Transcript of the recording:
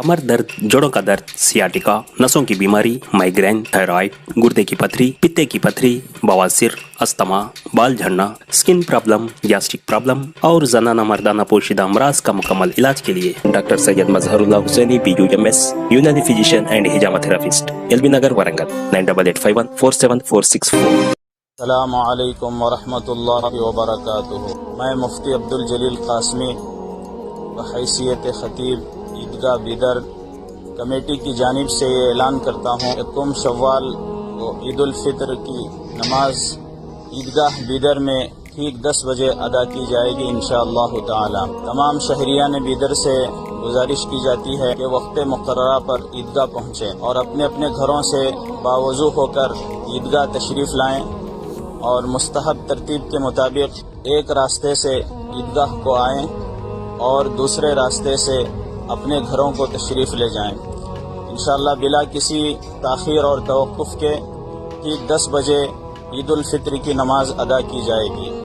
कमर दर्द, जोड़ों का दर्द, सियाटिका, नसों की बीमारी, माइग्रेन, थायराइड, गुर्दे की पथरी, पित्ते की पथरी, बवासीर, अस्थमा, बाल झड़ना, स्किन प्रॉब्लम, गैस्ट्रिक प्रॉब्लम और जनाना मर्दाना पोशीदा अमराज का मुकम्मल इलाज के लिए डॉक्टर सैयद मजहरुल्लाह हुसैनी PUMS, यूनानी physician and hijama therapist, LB नगर वरंगल, 9881474664। अस्सलामु अलैकुम वरहमतुल्लाहि वबरकातुहू। मैं मुफ्ती अब्दुल जलील कासमी बहैसियत खतीब ईदगाह बिदर कमेटी की जानिब से ये ऐलान करता हूँ कि 1 शव्वाल को ईद उल फितर की नमाज ईदगाह बिदर में ठीक 10 बजे अदा की जाएगी इंशाअल्लाह ताला। तमाम शहरियान बिदर से गुजारिश की जाती है कि वक्त मुकर्ररा पर ईदगाह पहुँचें और अपने अपने घरों से बावजू होकर ईदगाह तशरीफ़ लाएँ और मुस्तहब तरतीब के मुताबिक एक रास्ते से ईदगाह को आएँ और दूसरे रास्ते से अपने घरों को तशरीफ़ ले जाएं। इंशाअल्लाह बिला किसी ताख़ीर और तवक़्क़ुफ़ के ठीक 10 बजे ईद उल फित्र की नमाज अदा की जाएगी।